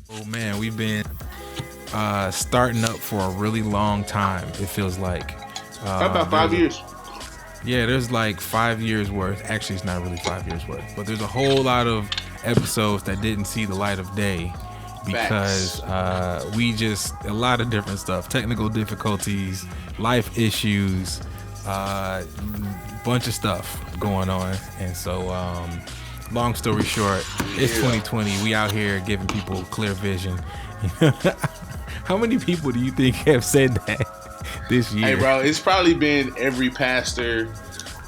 Oh man, we've been starting up for a really long time. It feels like About there's 5 years. there's like 5 years worth. Actually, it's not really 5 years worth, but there's a whole lot of episodes that didn't see the light of day because Facts. we just a lot of different stuff, technical difficulties, life issues, uh, bunch of stuff going on, and so. Long story short, it's Yeah. 2020. We out here giving people clear vision. How many people do you think have said that this Hey, year? bro, it's probably been every pastor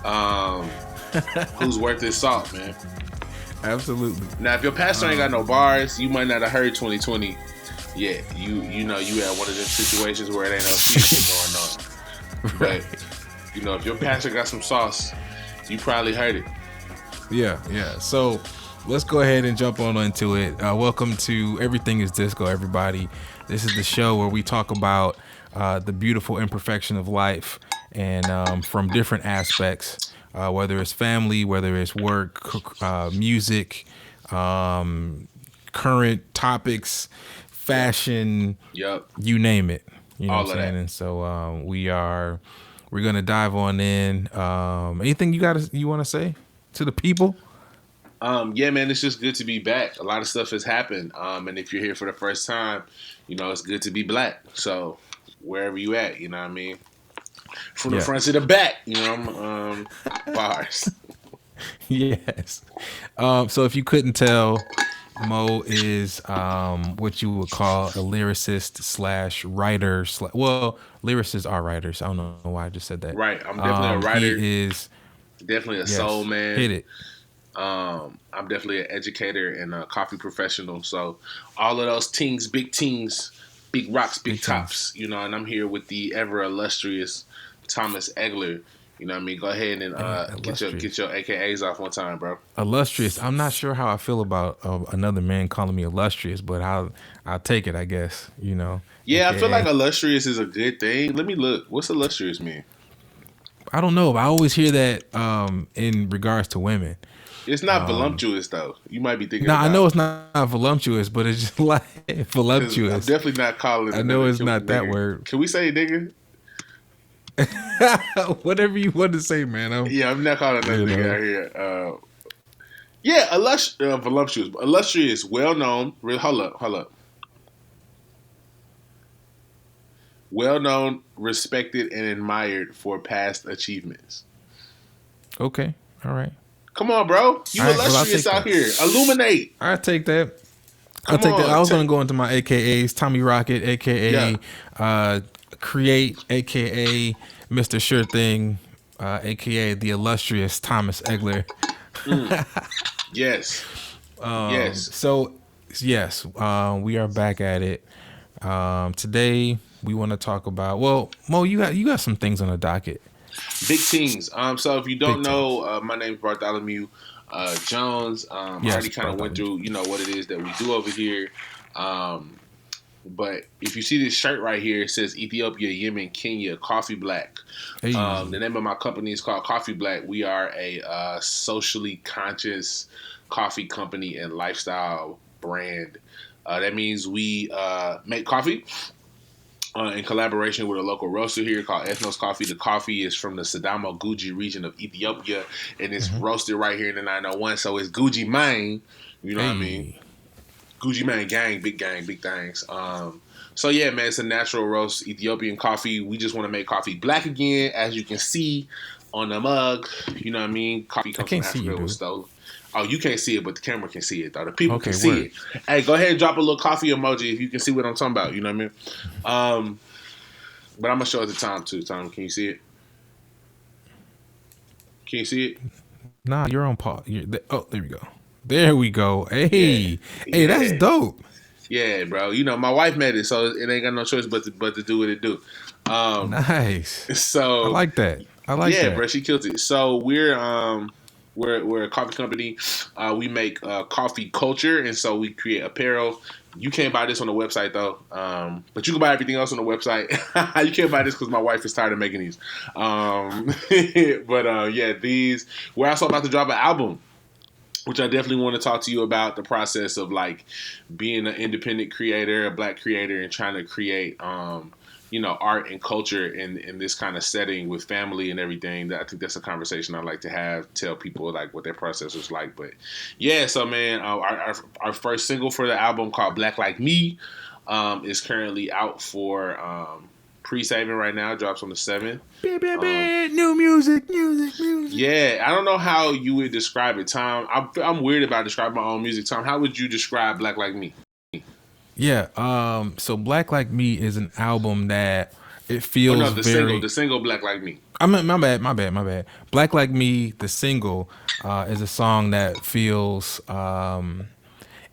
um, who's worth his salt, man. Absolutely. Now, if your pastor ain't got no bars, you might not have heard 2020. Yeah, you know you had one of them situations where it ain't no season going on. Right. But if your pastor got some sauce, you probably heard it. Yeah. So let's go ahead and jump on into it. Welcome to Everything is Disco, everybody. This is the show where we talk about the beautiful imperfection of life and from different aspects, whether it's family, whether it's work, music, current topics, fashion, Yup, you name it. You know what all I'm of saying? that. And so we're gonna dive on in. Anything you want to say to the people? Yeah, man, it's just good to be back. A lot of stuff has happened, and if you're here for the first time, it's good to be black. So wherever you at, you know what I mean, from the Yeah. front to the back, bars. Yes. So if you couldn't tell, Mo is what you would call a lyricist slash writer. Well, lyricists are writers. I don't know why I just said that. Right, I'm definitely a writer, He is, definitely a soul yes, man. hit it. I'm definitely an educator and a coffee professional. So all of those things, big rocks, big Big things. tops, and I'm here with the ever illustrious Thomas Egler. You know what I mean? Go ahead and get Illustrious. your AKAs off one time, bro. Illustrious. I'm not sure how I feel about another man calling me illustrious, but I'll take it, I guess. Yeah, I feel like AKA. illustrious is a good thing. Let me look. What's illustrious mean? I don't know, but I always hear that in regards to women. It's not voluptuous though. You might be thinking Now I about know it's not voluptuous, but it's just like because I'm voluptuous. definitely not calling I know another it's not that nigga. word. Can we say nigga? Whatever you want to say, man. Yeah, I'm not calling another You nigga know. out here. Yeah, voluptuous, illustrious, well known. Hold up. Well known, respected, and admired for past achievements. Okay. All right. Come on, bro. You All right. Well, I'll illustrious take out that. here. Illuminate. I take that. I'll Come take that. I on. was gonna go into my AKAs: Tommy Rocket, Yeah. AKA Create, AKA Mr. Sure Thing, AKA the illustrious Thomas Egler. Yes. Yes. So, yes, we are back at it. Today we want to talk about. Well, Mo, you got some things on the docket. Big things. So if you don't Big things. know, my name is Bartholomew Jones. I Yes, already kind of went Bartholomew. through, what it is that we do over here. But if you see this shirt right here, it says Ethiopia, Yemen, Kenya, Coffee Black. Hey, The name of my company is called Coffee Black. We are a socially conscious coffee company and lifestyle brand. That means we make coffee in collaboration with a local roaster here called Ethnos Coffee. The coffee is from the Sidamo Guji region of Ethiopia, and it's roasted right here in the 901. So it's Guji Mane, you know what I mean? hey, Gucci Mane gang, big things. So yeah, man, it's a natural roast Ethiopian coffee. We just want to make coffee black again, as you can see on the mug. You know what I mean? Coffee I comes from can't see Africa. you, It was dude. stolen. Oh, you can't see it, but the camera can see it, though. The people can Okay, see word. it. Hey, go ahead and drop a little coffee emoji if you can see what I'm talking about. You know what I mean? But I'm gonna show it to Tom too. Tom, can you see it? Can you see it? Nah, you're on pause. Oh, there we go. There we go. Yeah, Hey, that's yeah, dope. yeah, bro. My wife made it, so it ain't got no choice but to do what it do. Um, Nice. I so like that. I like Yeah, that. bro, she killed it. So we're a coffee company. We make coffee culture, and so we create apparel. You can't buy this on the website though, but you can buy everything else on the website. You can't buy this because my wife is tired of making these. But yeah, these. We're also about to drop an album. which I definitely want to talk to you about the process of like being an independent creator, a black creator, and trying to create, art and culture in this kind of setting with family and everything. That I think that's a conversation I like to have, tell people like what their process was like. But yeah, so man, our first single for the album called Black Like Me is currently out for pre-saving right now. It drops on the 7th. New music. Yeah, I don't know how you would describe it, Tom. I'm weird about describing my own music, Tom. How would you describe Black Like Me? Yeah. So Black Like Me is an album that it Oh no, feels the single Black Like Me. I mean, my bad. Black Like Me, the single, is a song that feels.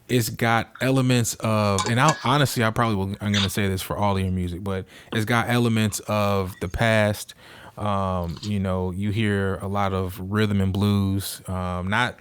It's got elements of, and honestly, I'm gonna say this for all of your music, but it's got elements of the past. You hear a lot of rhythm and blues, not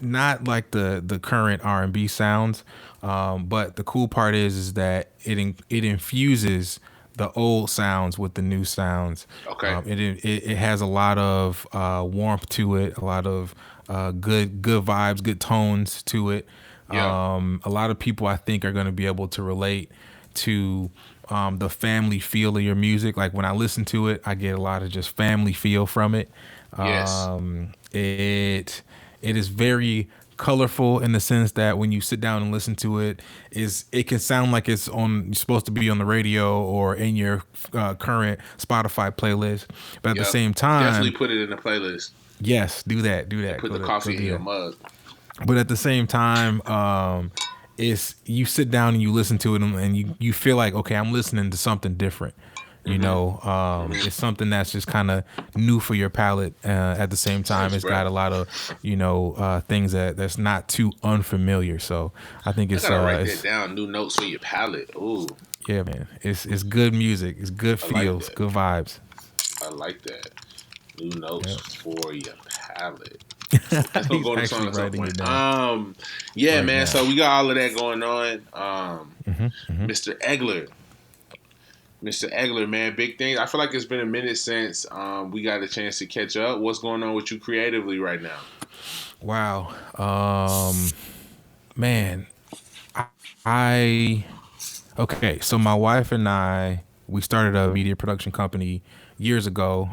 like the current R&B sounds, but the cool part is that it infuses the old sounds with the new sounds. Okay. It has a lot of warmth to it, a lot of good vibes, good tones to it. Yeah. A lot of people I think are going to be able to relate to the family feel of your music. Like when I listen to it, I get a lot of just family feel from it. Yes. It is very colorful in the sense that when you sit down and listen to it, it can sound like you're supposed to be on the radio or in your current Spotify playlist, but at the Yep. same time, Definitely put it in the playlist. yes, do that. Put the coffee in your mug. But at the same time, it's you sit down and you listen to it and you feel like, okay, I'm listening to something different. It's something that's just kind of new for your palate. At the same time, it's got a lot of things that's not too unfamiliar. So I think I it's gotta write that down. New notes for your palate. Ooh, yeah, man. It's good music. It's good feels, that. good vibes. I like that. New notes for your palate. That's gonna He's go to actually song at some writing it point. down Yeah, right man. now. So we got all of that going on. Mr. Egler. Mr. Egler, man, big things. I feel like it's been a minute since we got a chance to catch up. What's going on with you creatively right now? Wow. Man, I okay. So my wife and we started a media production company years ago.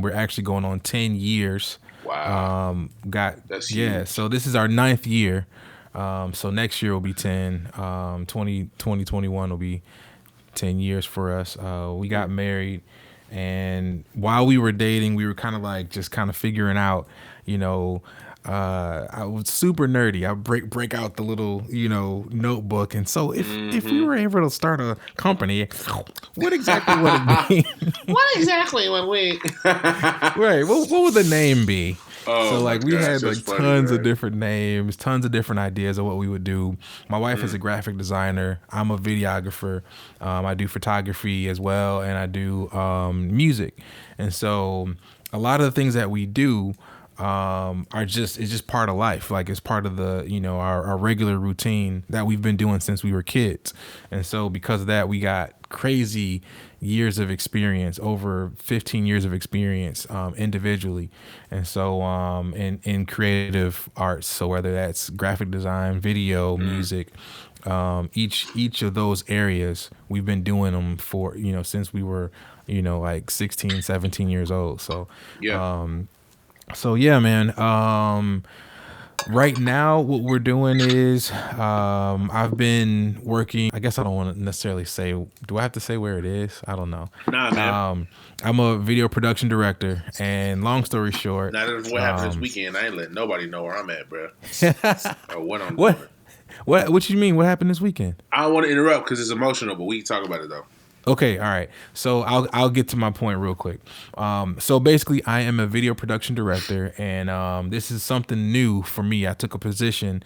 We're actually going on 10 years. Wow. That's huge. So this is our 9th year. So next year will be 10. 2021 will be 10 years for us. We got married, and while we were dating, we were kind of like just kind of figuring out, I was super nerdy. I break out the little, notebook. And so if we were able to start a company, what exactly would it be? What exactly would we? Right. What would the name be? Oh, so like we gosh, had that's like funny, tons right? of different names, tons of different ideas of what we would do. My wife is a graphic designer. I'm a videographer. I do photography as well, and I do music. And so a lot of the things that we do it's just part of life. Like it's part of the our regular routine that we've been doing since we were kids. And so because of that, we got crazy years of experience, over 15 years of experience individually. And so in creative arts, so whether that's graphic design, video, music, each of those areas, we've been doing them for since we were like 16, 17 years old. So Yeah. so yeah, man. Right now, what we're doing is I've been working. I guess I don't want to necessarily say. Do I have to say where it is? I don't know. Nah, man. I'm a video production director, and long story short, Now that what happened this weekend, I ain't letting nobody know where I'm at, bro. Or what I'm what doing. what you mean? What happened this weekend? I don't want to interrupt because it's emotional, but we can talk about it though. Okay, all right. So I'll get to my point real quick. So basically, I am a video production director, and this is something new for me. I took a position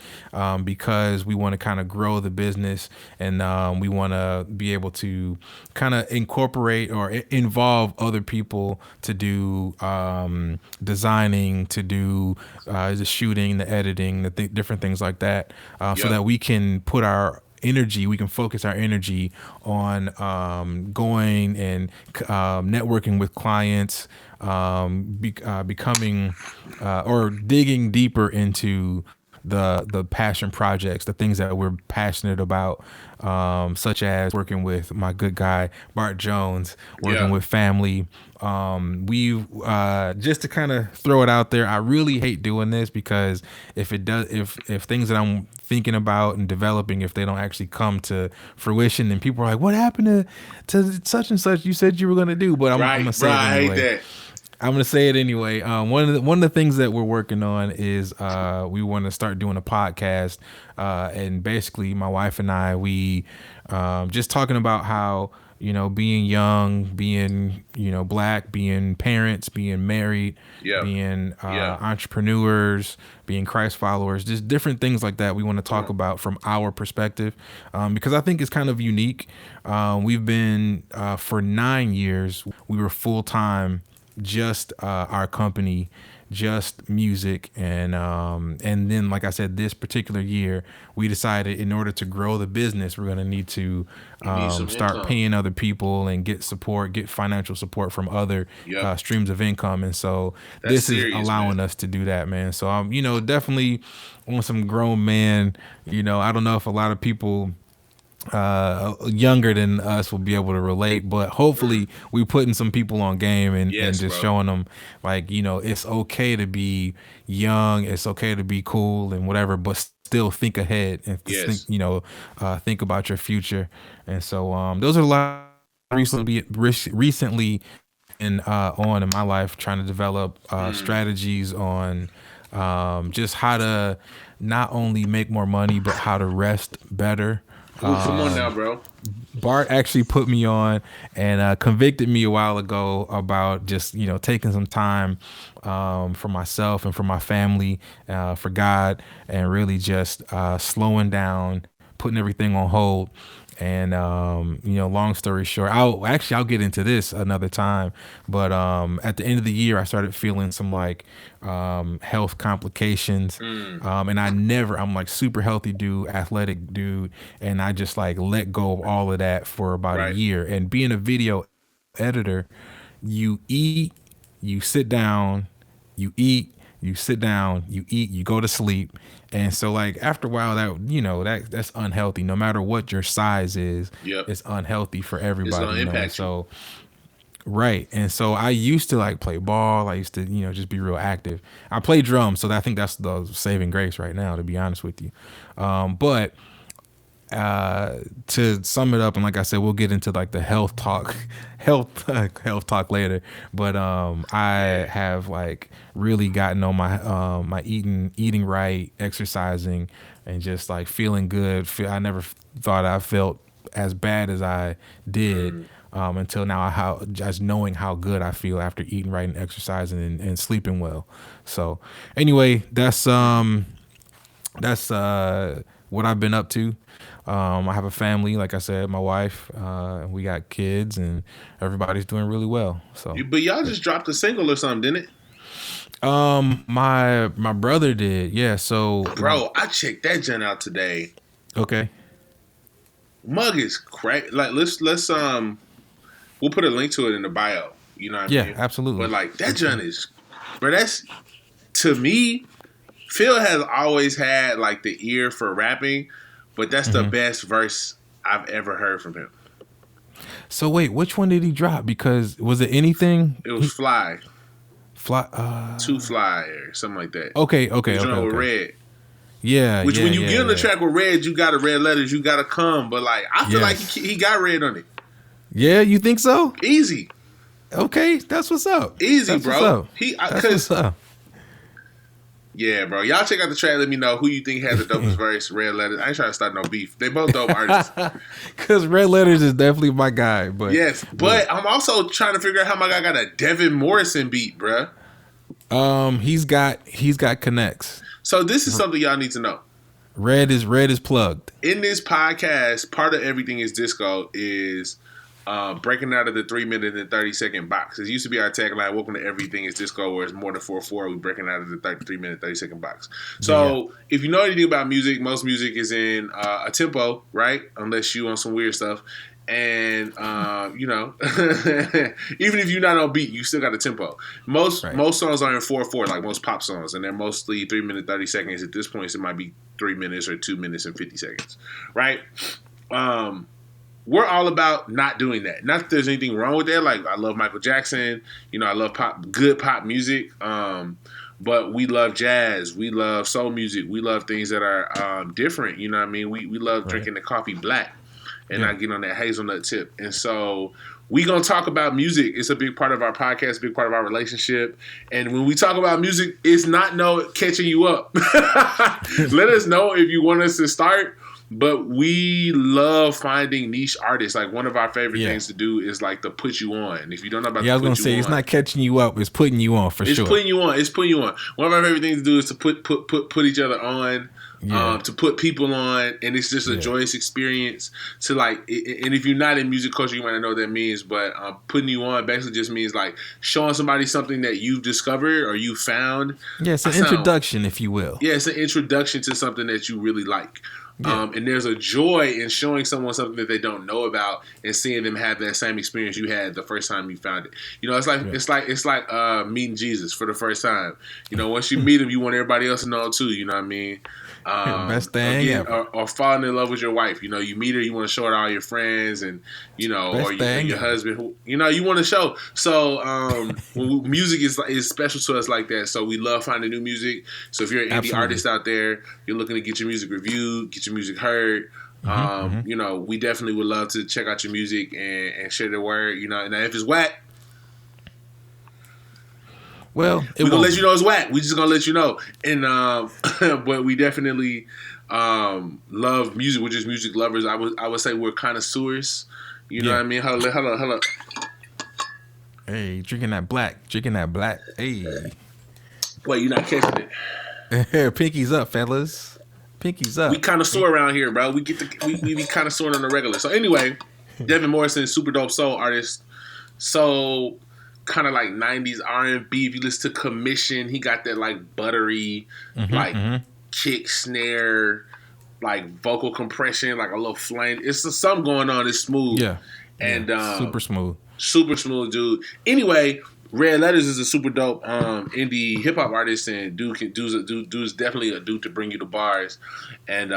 because we want to kind of grow the business, and we want to be able to kind of incorporate or involve other people to do designing, to do the shooting, the editing, different things like that, so that we can put we can focus our energy on going and networking with clients, becoming or digging deeper into the passion projects, the things that we're passionate about, such as working with my good guy Bart Jones, working Yeah. with family. We just to kind of throw it out there, I really hate doing this because if things that I'm thinking about and developing, if they don't actually come to fruition, then people are like, "What happened to such and such? You said you were gonna do," but I'm Right, gonna bro. say it I hate anyway. that. I'm gonna say it anyway. One of the things that we're working on is we want to start doing a podcast, and basically my wife and I we just talking about how being young, being black, being parents, being married, Yeah. being Yeah. entrepreneurs, being Christ followers, just different things like that. We want to talk about from our perspective, because I think it's kind of unique. We've been for 9 years. We were full time just our company, just music, and then like I said, this particular year we decided in order to grow the business, we're gonna need to You need some start income. paying other people and get financial support from other Yep. streams of income, and so That's this is serious, man. allowing us to do that, man. So I'm definitely on some grown man. I don't know if a lot of people younger than us will be able to relate, but hopefully we putting some people on game and Yes, just bro. showing them like it's okay to be young, it's okay to be cool and whatever, but still think ahead and think Yes. think about your future. And so those are a lot recently on in my life, trying to develop strategies on just how to not only make more money but how to rest better. Ooh, come on now, bro. Bart actually put me on and convicted me a while ago about just taking some time for myself and for my family, for God, and really just slowing down, putting everything on hold. And long story short, I'll get into this another time. But at the end of the year, I started feeling some like health complications, and I'm like super healthy dude, athletic dude, and I just like let go of all of that for about a Right. year. And being a video editor, you eat, you sit down, you eat, you sit down, you eat, you go to sleep. And so like after a while that's unhealthy. No matter what your size is, Yep. it's unhealthy for It's everybody, gonna And impact you. so right. And so I used to like play ball. I used to, just be real active. I play drums, so I think that's the saving grace right now, to be honest with you. But to sum it up, and like I said, we'll get into like the health talk, health talk later. But I have like really gotten on my my eating right, exercising, and just like feeling good. I never thought I felt as bad as I did. Until now, how just knowing how good I feel after eating right and exercising and sleeping well. So anyway, that's what I've been up to. I have a family, like I said, my wife, we got kids, and everybody's doing really well. So, But y'all just dropped a single or something, didn't it? my brother did, yeah. So, Bro, I checked that joint out today. okay, Mug is crazy. Like let's we'll put a link to it in the bio. You know what I yeah, mean? absolutely. But like that joint is, bro. That's to me. Phil has always had like the ear for rapping, but that's the best verse I've ever heard from him. So wait, which one did he drop? Because was it anything? It was Fly, Fly. Too Fly, or something like that. Okay, The joint with okay. Red. Yeah, Which yeah, when you yeah, get on the yeah. track with Red, you got to red letters, you got to come. But like I feel like Yes. he got Red on it. Yeah, you think so? Easy, Okay, that's what's up. easy, That's what's bro. up. He That's because what's up. yeah, bro. Y'all check out the track. Let me know who you think had the dopest verse. Red letters. I ain't trying to start no beef. They both dope artists. Because Red Letters is definitely my guy. But Yes, but I'm also trying to figure out how my guy got a Devin Morrison beat, bruh. he's got connects. So this is something y'all need to know. Red is plugged. In this podcast, part of Everything is Disco is breaking out of the 3 minute and 30-second box. It used to be our tagline, welcome to Everything is Disco, where it's more than 4-4. We're breaking out of the 3 minute, 30-second box. So if you know anything about music, most music is in a tempo, right? Unless you on some weird stuff. And even if you're not on beat, you still got a tempo. Most songs are in 4/4, like most pop songs, and they're mostly 3 minutes 30 seconds. At this point, it might be 3 minutes or 2 minutes and 50 seconds, right? We're all about not doing that. Not that there's anything wrong with that. Like, I love Michael Jackson. I love good pop music. But we love jazz. We love soul music. We love things that are different. You know what I mean? We love drinking the coffee black and not getting on that hazelnut tip. And so we going to talk about music. It's a big part of our podcast, big part of our relationship. And when we talk about music, it's not catching you up. Let us know if you want us to start. But we love finding niche artists. Like, one of our favorite things to do is like to put you on. If you don't know about, I was gonna say, it's not catching you up; it's putting you on for sure. It's putting you on. It's putting you on. One of our favorite things to do is to put each other on. To put people on, and it's just a joyous experience to like. And if you're not in music culture, you might not know what that means. But putting you on basically just means like showing somebody something that you've discovered or you found. Yeah, it's an introduction, if you will. Yeah, it's an introduction to something that you really like. Yeah. And there's a joy in showing someone something that they don't know about and seeing them have that same experience you had the first time you found it. It's like meeting Jesus for the first time. Once you meet him, you want everybody else to know too. You know what I mean? Best thing ever. Or falling in love with your wife. You meet her, you want to show it to all your friends, and or your husband. Who you want to show. So music is special to us like that. So we love finding new music. So if you're an indie artist out there, you're looking to get your music reviewed, get your music heard. We definitely would love to check out your music and share the word. And if it's whack, well, we're gonna let you know it's whack. We just gonna let you know. And but we definitely love music. We're just music lovers. I would say we're connoisseurs. You know what I mean? Hold up. Hey, drinking that black. Hey. Wait, you're not catching it. Pinky's up, fellas. Pinky's up. We connoisseur around here, bro. We be connoisseur on the regular. So anyway, Devin Morrison, super dope soul artist. So kind of like 90s R&B. If you listen to Commission, he got that like buttery, kick snare, like vocal compression, like a little flame. It's something going on. It's smooth. Yeah. And super smooth. Super smooth, dude. Anyway, Red Letters is a super dope indie hip hop artist, and dude is definitely a dude to bring you to bars. And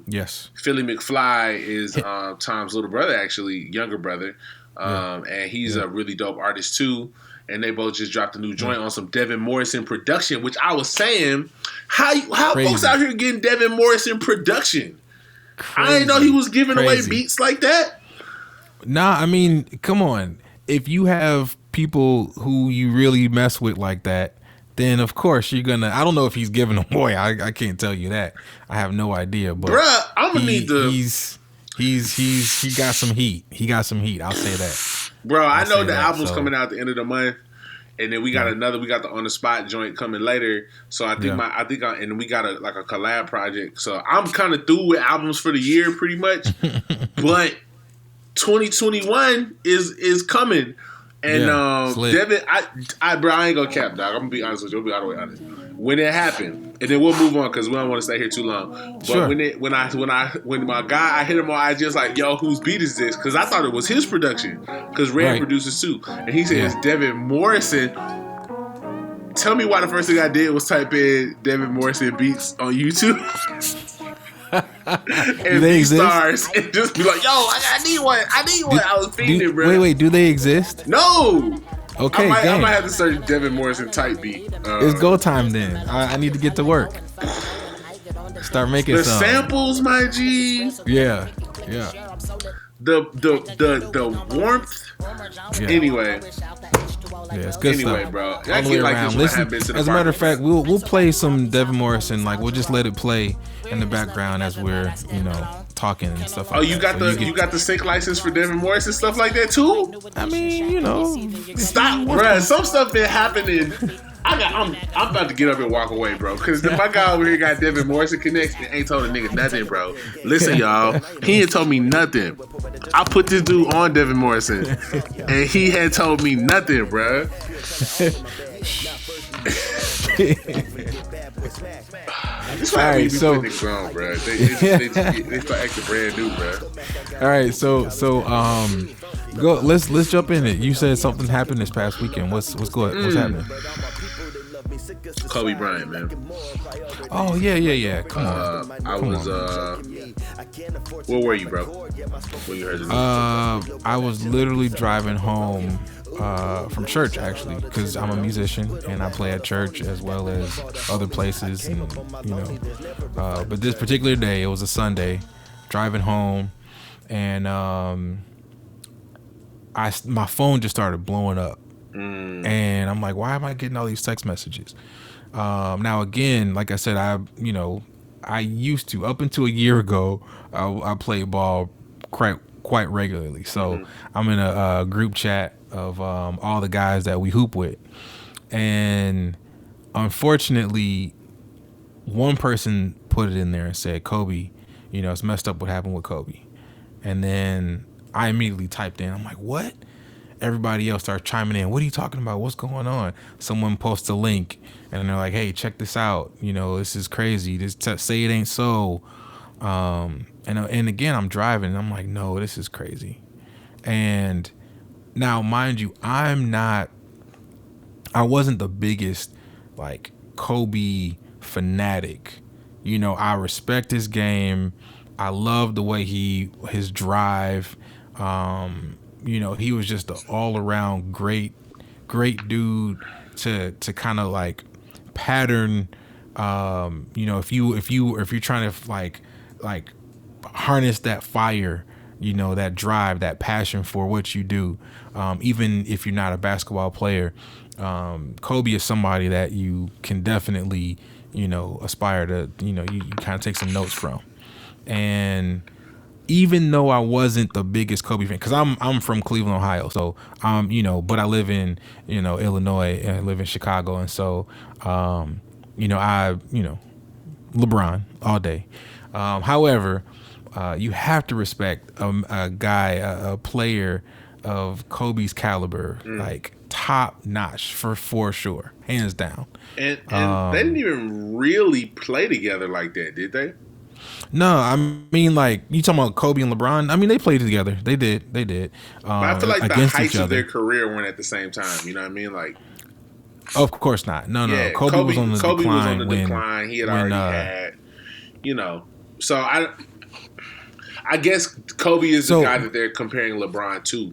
yes, Philly McFly is Tom's little brother, actually younger brother, and he's a really dope artist too. And they both just dropped a new joint on some Devin Morrison production, which I was saying, how folks out here getting Devin Morrison production? Crazy. I didn't know he was giving away beats like that. Nah, I mean, come on. If you have people who you really mess with like that, then of course you're gonna. I don't know if he's giving them away. I can't tell you that. I have no idea. But bruh, I'm gonna need the. He got some heat. He got some heat. I'll say that. Bro, I know the album's coming out at the end of the month, and then we got another. We got the On the Spot joint coming later. So I think and we got a collab project. So I'm kind of through with albums for the year, pretty much. But 2021 is coming. And Devin, I ain't gonna cap, dog. I'm gonna be honest with you. I'll be all the way honest. When it happened, and then we'll move on because we don't want to stay here too long. But when my guy, I hit him on IG, I was like, "Yo, whose beat is this?" Because I thought it was his production. Because Red produces too, and he said it's Devin Morrison. Tell me why the first thing I did was type in Devin Morrison beats on YouTube. And they exist? Stars and just be like, yo, I need one. I was feeding it, bro. Wait, do they exist? No. Okay, I might have to search Devin Morrison type beat. It's go time then. I need to get to work. Start making the some samples, my G. Yeah. The warmth. Yeah. Anyway. Yeah, it's good stuff. Bro. All the way around. Listen, as a matter of fact, we'll play some Devin Morrison. Like, we'll just let it play in the background as we're, talking and stuff like that. You got the sync license for Devin Morrison stuff like that too? I mean, Stop, bro. Some stuff been happening. I'm about to get up and walk away, bro. Because my guy over here got Devin Morrison connects and ain't told a nigga nothing, bro. Listen, y'all. He ain't told me nothing. I put this dude on Devin Morrison, and he had told me nothing, bro. This is All why we right, be so putting niggas on, bro. They start acting brand new, bro. all right, go. Let's jump in it. You said something happened this past weekend. What's happening? Kobe Bryant, man. Oh yeah. Come I on, was where were you, bro? When you heard the news? I was literally driving home from church actually, because I'm a musician and I play at church as well as other places, and but this particular day, it was a Sunday, driving home, and my phone just started blowing up, and I'm like, why am I getting all these text messages? Now again, like I said, I used to, up until a year ago, I played ball quite regularly. So I'm in a group chat of all the guys that we hoop with, and unfortunately, one person put it in there and said, Kobe, it's messed up what happened with Kobe. And then I immediately typed in, I'm like, what? Everybody else starts chiming in. What are you talking about? What's going on? Someone posts a link and they're like, hey, check this out. This is crazy. Say it ain't so. And again, I'm driving and I'm like, no, this is crazy. And now, mind you, I wasn't the biggest like Kobe fanatic. I respect his game. I love the way his drive. He was just an all around great dude to kind of like pattern. If you're trying to like harness that fire, that drive, that passion for what you do, even if you're not a basketball player, Kobe is somebody that you can definitely aspire to, you kind of take some notes from. And even though I wasn't the biggest Kobe fan, because I'm from Cleveland, Ohio, so but I live in Illinois and I live in Chicago, and so LeBron all day. However, you have to respect a player of Kobe's caliber, like top notch for sure, hands down. And they didn't even really play together like that, did they? No, I mean, like, you talking about Kobe and LeBron? I mean, they played together. They did. But I feel like the heights of their career weren't at the same time. You know what I mean? Like, of course not. No. Yeah, Kobe was on the Kobe decline. Was on the decline. He had already had, So I guess Kobe is the guy that they're comparing LeBron to.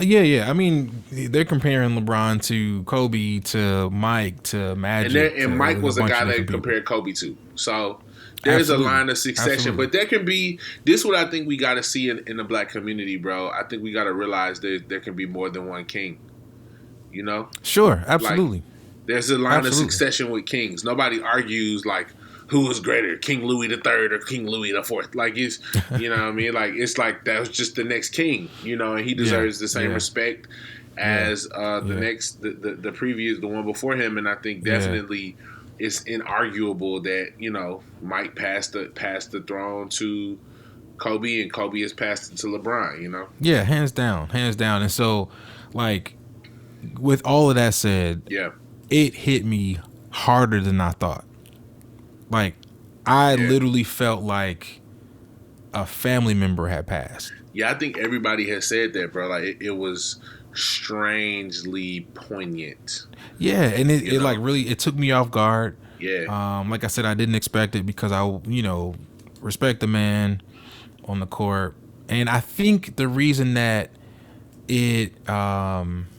Yeah. I mean, they're comparing LeBron to Kobe, to Mike, to Magic. And Mike was a guy they compared Kobe to. So there's a line of succession. Absolutely. But there can be, this is what I think we got to see in the black community, bro. I think we got to realize that there can be more than one king. Sure, absolutely. Like, there's a line of succession with kings. Nobody argues like who was greater, King Louis III or King Louis IV. Like, it's, what I mean? Like, it's like that was just the next king, and he deserves the same respect as the previous, the one before him. And I think definitely it's inarguable that, Mike passed the throne to Kobe and Kobe has passed it to LeBron, Yeah, hands down. And so, like, with all of that said, it hit me harder than I thought. Like, I literally felt like a family member had passed. Yeah, I think everybody has said that, bro. Like, it was strangely poignant. Yeah, and it like really, it took me off guard. Yeah. Like I said, I didn't expect it because I, respect the man on the court. And I think the reason that it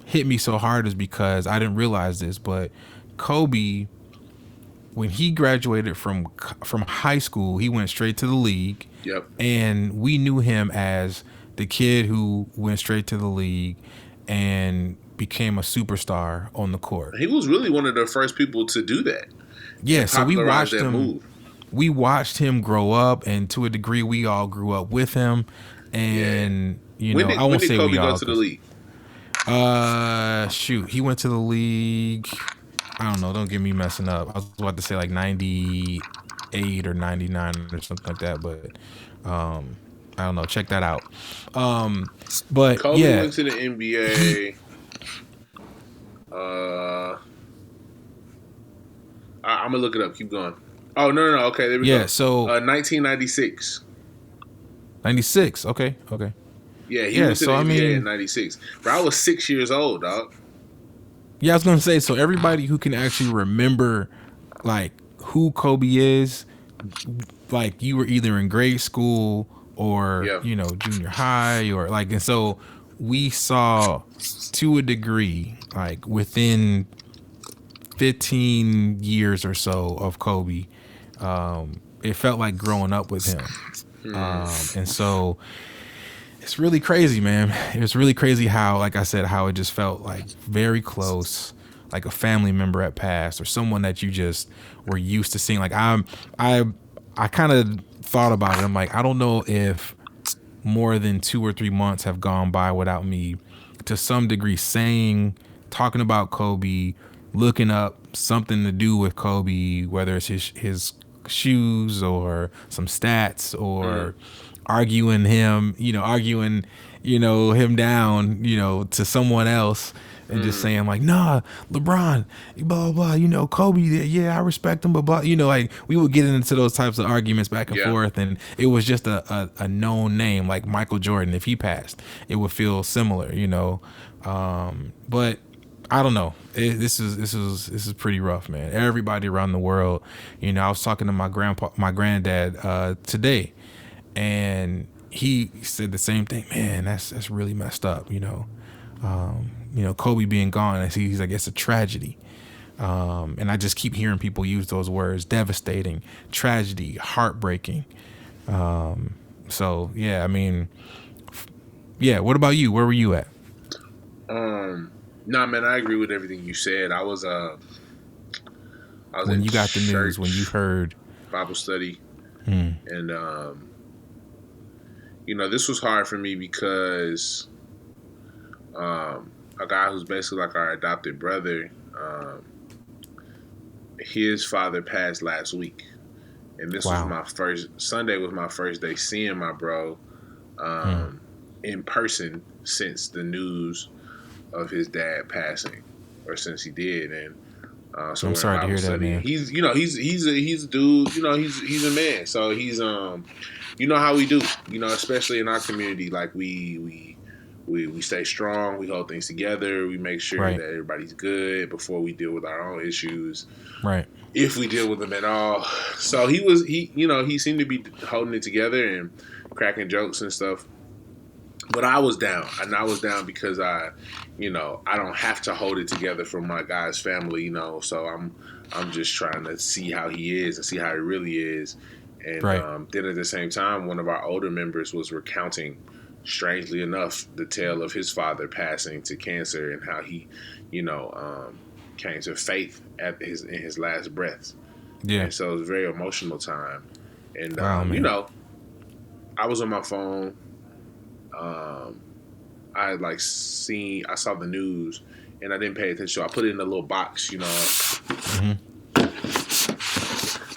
hit me so hard is because I didn't realize this, but Kobe, when he graduated from high school, he went straight to the league. Yep. And we knew him as the kid who went straight to the league and became a superstar on the court. He was really one of the first people to do that. Yeah, so we watched him move. We watched him grow up, and to a degree, we all grew up with him. And I won't say Kobe we all. Go to the league? He went to the league. I don't know. Don't get me messing up. I was about to say like 98 or 99 or something like that, but I don't know. Check that out. But Kobe went to the NBA. I'm gonna look it up. Keep going. Oh no. Okay, there we Yeah, go. so 1996. 96. Okay, okay. Yeah, he Yeah, went to the so I NBA in mean, '96. But I was 6 years old, dog. yeah, I was gonna say, so everybody who can actually remember like who Kobe is, like you were either in grade school or Yeah. junior high or like, and so we saw to a degree like within 15 years or so of Kobe, it felt like growing up with him. And so it's really crazy, man. It's really crazy how, like I said, how it just felt like very close, like a family member had passed or someone that you just were used to seeing. Like I, I kind of thought about it. I'm like, I don't know if more than 2 or 3 months have gone by without me, to some degree, talking about Kobe, looking up something to do with Kobe, whether it's his shoes or some stats Mm, or arguing him down, to someone else and just mm, saying like, nah, LeBron, blah, blah, blah, Kobe, yeah, I respect him, but blah, like we would get into those types of arguments back and yeah. forth. And it was just a known name like Michael Jordan. If he passed, it would feel similar. But I don't know. This is pretty rough, man. Everybody around the world, I was talking to my granddad today, and he said the same thing. Man, that's really messed up. Kobe being gone. He's like, it's a tragedy. And I just keep hearing people use those words: devastating, tragedy, heartbreaking. So yeah, I mean, yeah. What about you? Where were you at Nah, man, I agree with everything you said. I was when in you got the news? When you church heard? Bible study, Hmm, and this was hard for me because a guy who's basically like our adopted brother, his father passed last week, and this was wow. my first Sunday was my first day seeing my bro Hmm. in person since the news of his dad passing, or since he did, and so I'm we're in sorry to Bible hear that, study, and man. he's a dude, he's a man, so he's how we do, especially in our community, like we stay strong, we hold things together, we make sure Right, that everybody's good before we deal with our own issues, right. if we deal with them at all. So he seemed to be holding it together and cracking jokes and stuff. But I was down, and I was down because I don't have to hold it together for my guy's family, So I'm just trying to see how he is and see how he really is. And Right. then at the same time, one of our older members was recounting, strangely enough, the tale of his father passing to cancer and how he, came to faith in his last breaths. Yeah. And so it was a very emotional time. And Wow, man. I was on my phone. Um, I had I saw the news and I didn't pay attention. So I put it in a little box, Hmm.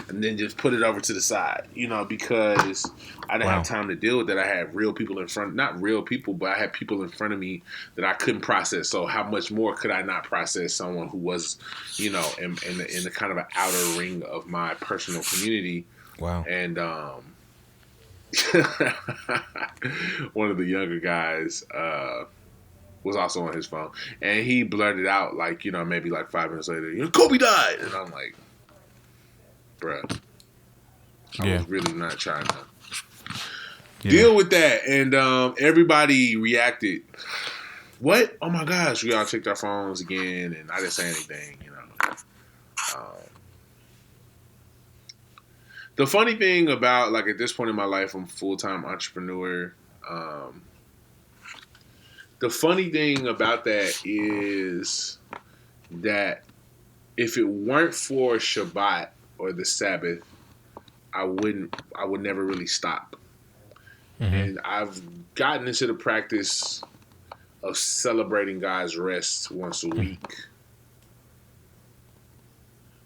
and then just put it over to the side, because I didn't have Wow. time to deal with it. I had real people in front, not real people, but I had people in front of me that I couldn't process. So how much more could I not process someone who was, in the kind of an outer ring of my personal community? Wow. And one of the younger guys was also on his phone, and he blurted out maybe like 5 minutes later, Kobe died, and I'm like, bruh, I Yeah. was really not trying to Yeah. deal with that, and everybody reacted. What? Oh my gosh, we all checked our phones again, and I didn't say anything. Um, the funny thing about at this point in my life, I'm a full time entrepreneur. Um, the funny thing about that is that if it weren't for Shabbat or the Sabbath, I would never really stop. Hmm. And I've gotten into the practice of celebrating God's rest once a week.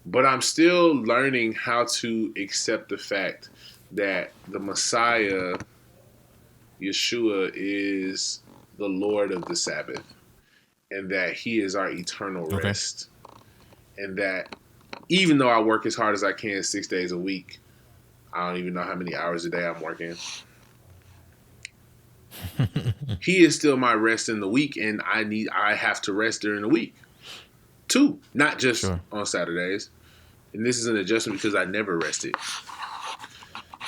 But I'm still learning how to accept the fact that the Messiah, Yeshua, is the Lord of the Sabbath, and that he is our eternal Okay. rest. And that even though I work as hard as I can 6 days a week, I don't even know how many hours a day I'm working. He is still my rest in the week, and I have to rest during the week too, not just Sure. on Saturdays. And this is an adjustment because I never rested.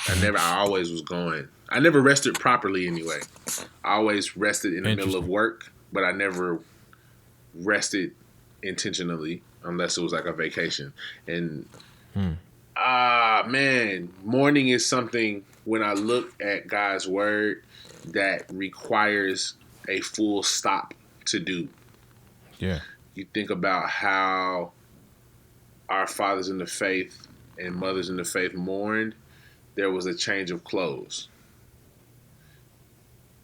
I always was going. I never rested properly anyway. I always rested in the middle of work, but I never rested intentionally unless it was like a vacation. And man, mourning is something when I look at God's word that requires a full stop to do. Yeah. You think about how our fathers in the faith and mothers in the faith mourned. There was a change of clothes,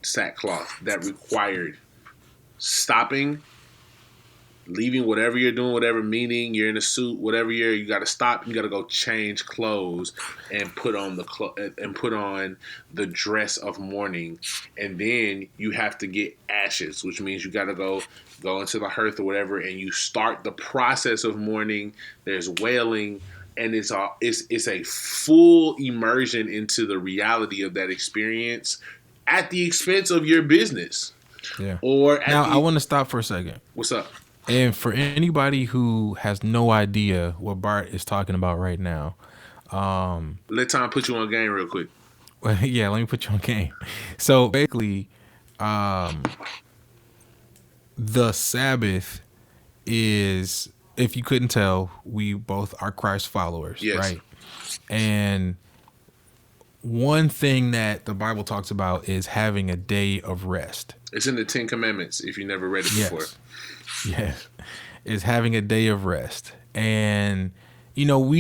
sackcloth, that required stopping, leaving whatever you're doing, whatever meeting you're in a suit, whatever you got to stop. You got to go change clothes and put on the dress of mourning, and then you have to get ashes, which means you got to go into the hearth or whatever, and you start the process of mourning. There's wailing. And it's a full immersion into the reality of that experience at the expense of your business. Yeah. Or I want to stop for a second. What's up? And for anybody who has no idea what Bart is talking about right now, Let Tom put you on game real quick. well, yeah, let me put you on game. So basically, the Sabbath is, if you couldn't tell, we both are Christ followers, Yes. right? And one thing that the Bible talks about is having a day of rest. It's in the Ten Commandments if you never read it before. Yes. Is having a day of rest. And, neither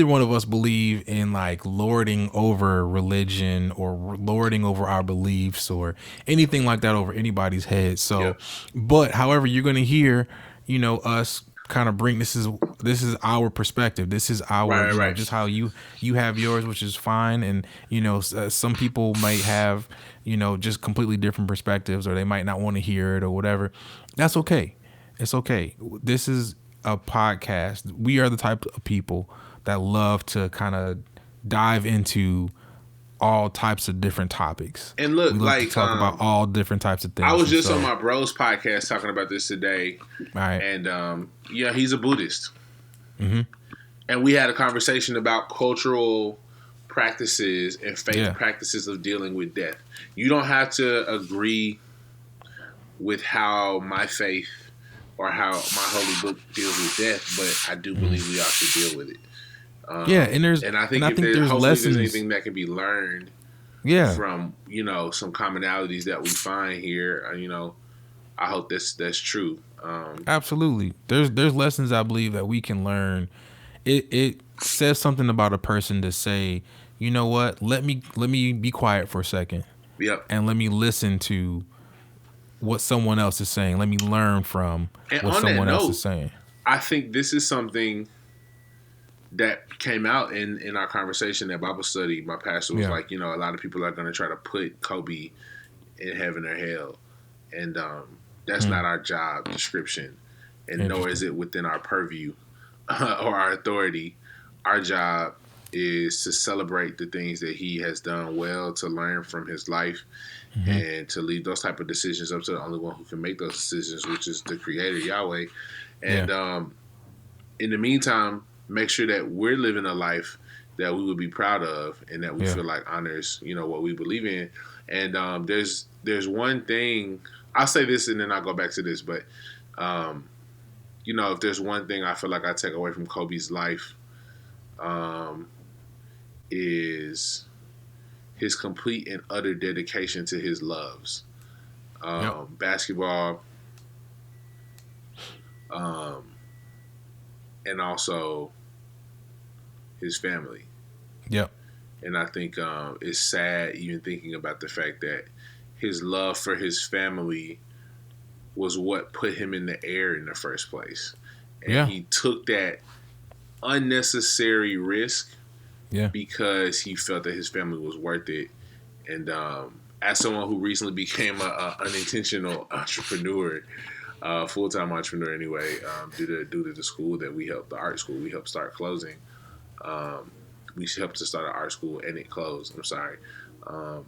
one of us believe in like lording over religion or lording over our beliefs or anything like that over anybody's head. So, Yeah. but however, you're going to hear, us kind of bring, this is our perspective. This is our, Right. just how you have yours, which is fine. And, some people might have, just completely different perspectives, or they might not want to hear it or whatever. That's okay. It's okay. This is a podcast. We are the type of people that love to kind of dive into all types of different topics. And look, we love to talk about all different types of things. I was just on my bro's podcast talking about this today. All right. And he's a Buddhist. Mm-hmm. And we had a conversation about cultural practices and faith practices of dealing with death. You don't have to agree with how my faith or how my holy book deals with death, but I do believe we all should deal with it. And I think there's lessons. There's anything that can be learned from some commonalities that we find here. I hope that's true. Absolutely, there's lessons I believe that we can learn. It says something about a person to say, you know what, let me be quiet for a second. Yep. And let me listen to what someone else is saying. Let me learn from what someone else is saying. I think this is something that came out in our conversation at Bible study. My pastor was like, a lot of people are going to try to put Kobe in heaven or hell. And that's not our job description. And nor is it within our purview or our authority. Our job is to celebrate the things that he has done well, to learn from his life, and to leave those type of decisions up to the only one who can make those decisions, which is the Creator, Yahweh. And in the meantime, make sure that we're living a life that we would be proud of and that we feel like honors, what we believe in. And there's one thing, I'll say this and then I'll go back to this, but if there's one thing I feel like I take away from Kobe's life, is his complete and utter dedication to his loves. Basketball, and also his family. Yep. And I think it's sad even thinking about the fact that his love for his family was what put him in the air in the first place. And he took that unnecessary risk because he felt that his family was worth it. And as someone who recently became an unintentional entrepreneur, Full time entrepreneur anyway. Due to the school that we helped, the art school we helped start closing. Um, we helped to start an art school and it closed. I'm sorry. Um,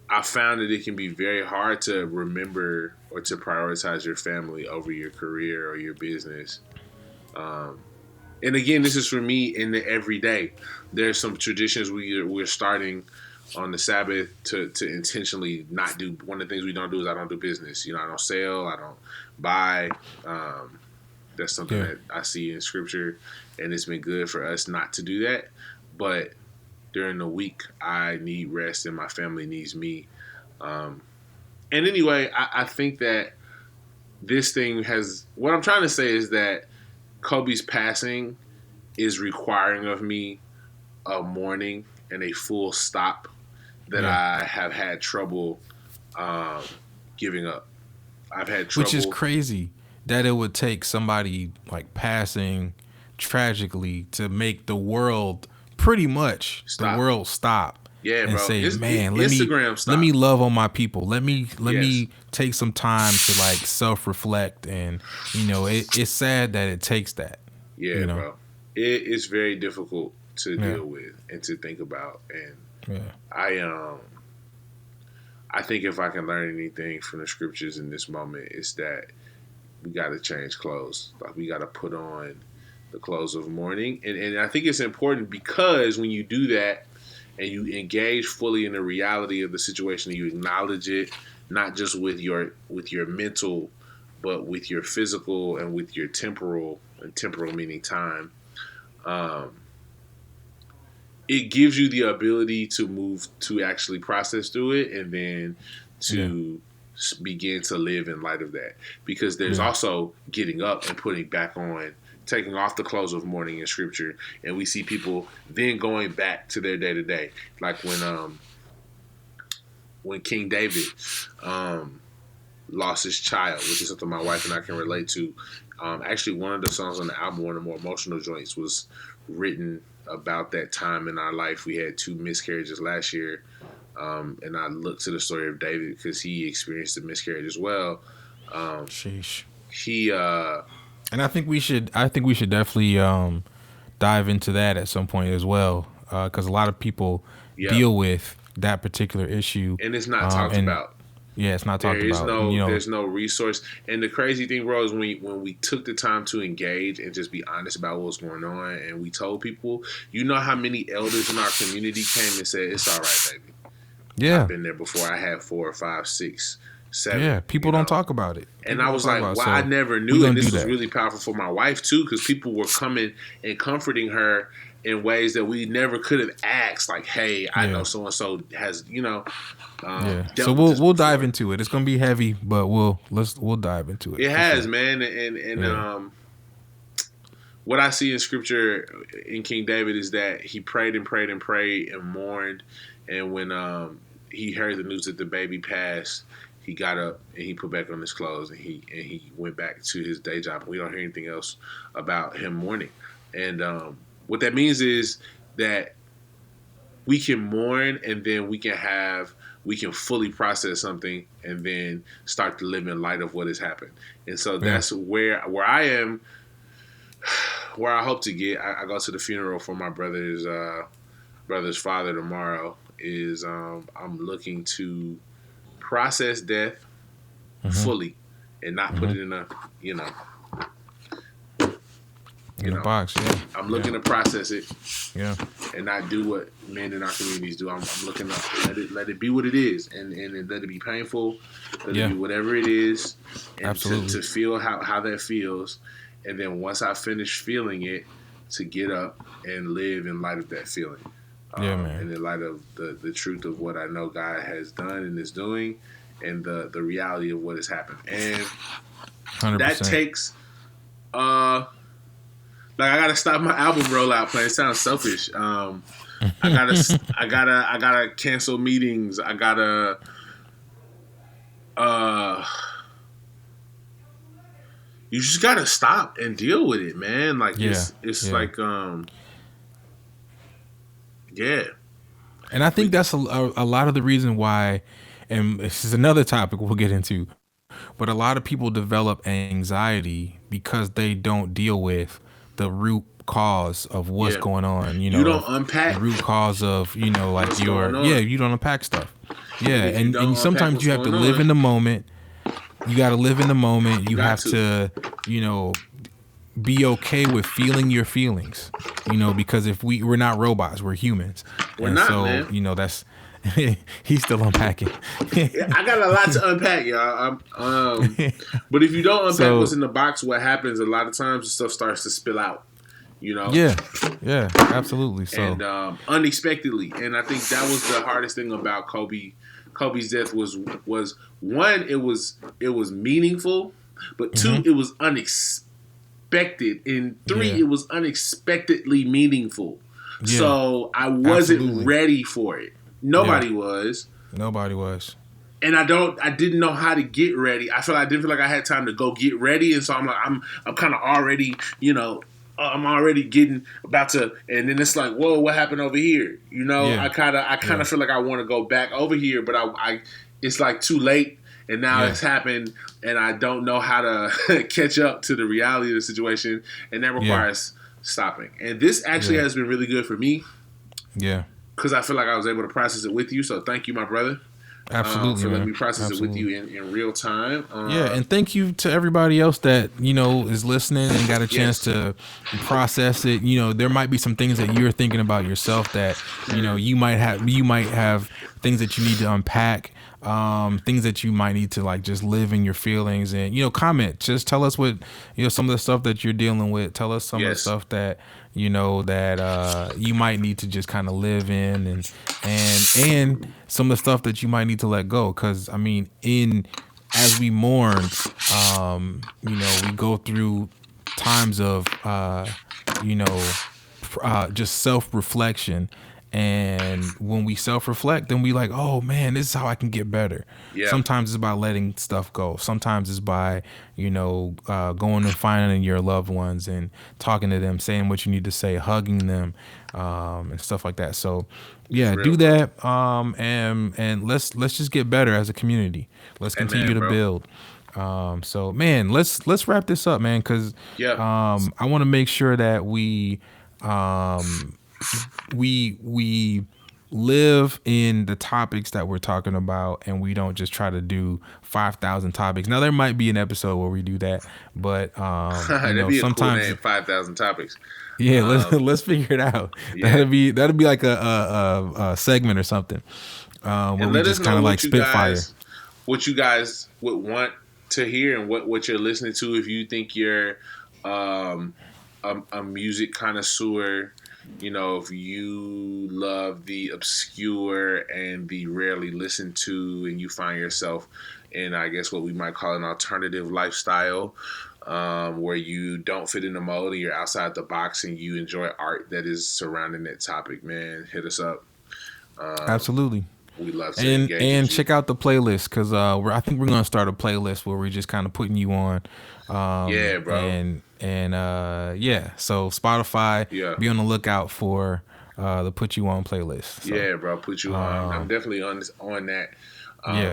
I found that it can be very hard to remember or to prioritize your family over your career or your business. Um, and again, this is for me in the everyday. There's some traditions we're starting on the Sabbath to intentionally not do. One of the things we don't do is I don't do business. I don't sell. I don't buy. Um, that's something Yeah. that I see in Scripture, and it's been good for us not to do that. But during the week, I need rest, and my family needs me. Um, and anyway, I think that this thing has. What I'm trying to say is that Kobe's passing is requiring of me a mourning and a full stop that Yeah. I have had trouble um, giving up. I've had Which is trouble. crazy that it would take somebody like passing tragically to make the world pretty much the Stop. world stop Yeah, and bro. say, man, Instagram let stop. me love on my people. Let Yes. me take some time to like self reflect, and it's sad that it takes that. Yeah, You know. bro. It is very difficult to Yeah. deal with and to think about. And Yeah. I I think if I can learn anything from the scriptures in this moment, it's that we got to change clothes. Like we got to put on the clothes of mourning, and I think it's important because when you do that and you engage fully in the reality of the situation, and you acknowledge it, not just with your mental, but with your physical and with your temporal, and temporal meaning time. Um, it gives you the ability to move to actually process through it and then Yeah. to begin to live in light of that, because there's Yeah. also getting up and putting back on, taking off the clothes of mourning in scripture, and we see people then going back to their day to day, like when King David um lost his child, which is something my wife and I can relate to. Actually, one of the songs on the album, one of the more emotional joints, was written about that time in our life. We had two miscarriages last year, and I looked to the story of David because he experienced a miscarriage as well. Um, Sheesh. he, And I think we should definitely dive into that at some point as well, because a lot of people yep, deal with that particular issue, and it's not talked and about. yeah, it's not There talked is about. And, there's no resource. And the crazy thing, bro, is when we took the time to engage and just be honest about what's going on, and we told people, you know how many elders in our community came and said, "It's all right, baby. I've yeah, been there before. I had 4 or 5, 6, 7." yeah, people You don't know, talk about it. and People I don't was talk like, about it. wow, I So never we're knew. And gonna do this was that. really powerful for my wife too, because people were coming and comforting her in ways that we never could have asked. Like, hey, I know Yeah, so and so has, yeah. So dealt with this we'll dive before. into it. It's gonna be heavy, but we'll dive into it It for has, sure. man, and Yeah, what I see in scripture in King David is that he prayed and prayed and prayed and mourned, and when he heard the news that the baby passed, he got up and he put back on his clothes and he went back to his day job. We don't hear anything else about him mourning, and what that means is that we can mourn and then we can fully process something and then start to live in light of what has happened. And so yeah. that's where I am, where I hope to get. I go to the funeral for my brother's father tomorrow. Is I'm looking to process death Mm-hmm. fully and not put Mm-hmm. it in a you know you In the know box. Yeah, I'm yeah, looking to process it yeah, and not do what men in our communities do. I'm looking to let it be what it is, and let it be painful, let it yeah. be whatever it is, and Absolutely. to feel how that feels, and then once I finish feeling it, to get up and live in light of that feeling, Yeah, man. and in light of the truth of what I know God has done and is doing, and the reality of what has happened, and Hundred that percent. takes uh like I gotta stop my album rollout plan. It sounds selfish. I gotta cancel meetings. I gotta uh you just gotta stop and deal with it, man. Like Yeah, it's yeah. like yeah. And I think that's a lot of the reason why, and this is another topic we'll get into, but a lot of people develop anxiety because they don't deal with the root cause of what's going on. You don't unpack the root cause of like you don't unpack stuff. Yeah, and sometimes you have to live in the moment. You got to live in the moment. You have to be okay with feeling your feelings, because if we're not robots, we're humans. We're not, man. That's he's still unpacking. I got a lot to unpack, y'all. But if you don't unpack what's in the box, what happens a lot of times, the stuff starts to spill out. Yeah, absolutely. So and unexpectedly, and I think that was the hardest thing about Kobe's death was one, it was meaningful, but two, it was unexpected, and three, it was unexpectedly meaningful. Yeah, so I wasn't ready for it. Nobody was. And I didn't know how to get ready. I didn't feel like I had time to go get ready, and so I'm like, I'm kind of already, I'm already getting about to, and then it's like, whoa, what happened over here? I kind of feel like I want to go back over here, but I it's like too late, and now it's happened, and I don't know how to catch up to the reality of the situation, and that requires stopping. And this actually has been really good for me. Yeah. Because I feel like I was able to process it with you, so thank you, my brother. Absolutely, for letting me process it with you in real time. And thank you to everybody else that is listening and got a chance to process it. There might be some things that you're thinking about yourself that you might have things that you need to unpack, things that you might need to like just live in your feelings, and comment. Just tell us what some of the stuff that you're dealing with. Tell us some of the stuff that that you might need to just kind of live in, and some of the stuff that you might need to let go. Because as we mourn, we go through times of just self-reflection. And when we self-reflect, then we like, oh man, this is how I can get better. Yeah. Sometimes it's about letting stuff go. Sometimes it's by, going and finding your loved ones and talking to them, saying what you need to say, hugging them, and stuff like that. So do that. And let's just get better as a community. Let's continue to build. So man, let's wrap this up, man. Cause, I want to make sure that we live in the topics that we're talking about, and we don't just try to do 5,000 topics. Now there might be an episode where we do that, but that'd be sometimes a cool name, 5,000 topics. Yeah, let's figure it out. Yeah. That'd be like a segment or something. Where we just kind of like spitfire. What you guys would want to hear, and what you're listening to. If you think you're a music connoisseur, if you love the obscure and the rarely listened to, and you find yourself in, I guess, what we might call an alternative lifestyle, where you don't fit in the mold and you're outside the box and you enjoy art that is surrounding that topic, man, hit us up. Absolutely. We love to and engage check out the playlist, because I think we're gonna start a playlist where we're just kind of putting you on. Yeah, bro. So Spotify, be on the lookout for the Put You On playlist. So, yeah, bro, put you on. I'm definitely on that.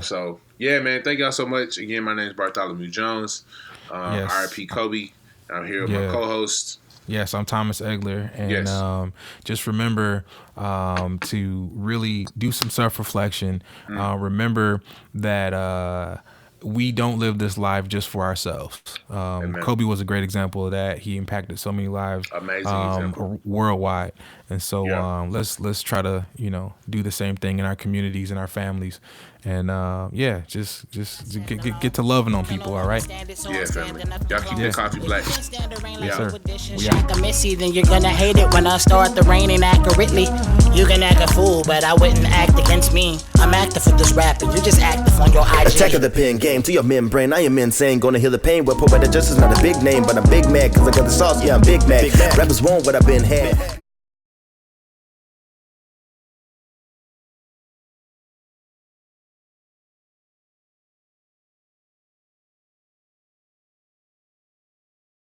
So yeah, man, thank y'all so much. Again, my name is Bartholomew Jones. R.I.P. Kobe. I'm here with my co-host. Yes, I'm Thomas Egler, and just remember to really do some self-reflection. Remember that we don't live this life just for ourselves. Kobe was a great example of that. He impacted so many lives, worldwide. And so let's try to do the same thing in our communities and our families, and just get to loving on people. All right. Yeah, family. Y'all keep the coffee black. Yes, sir. We out. Then you're gonna hate it when I start the raining accurately. You can act a fool, but I wouldn't act against me. I'm active for this rapping. You just active on your IG. Attack of the pen game to your membrane. I am insane. Gonna heal the pain. But poetic justice is not a big name, but I'm big mad because I got the sauce. Yeah, I'm big mad. Rappers want what I've been had.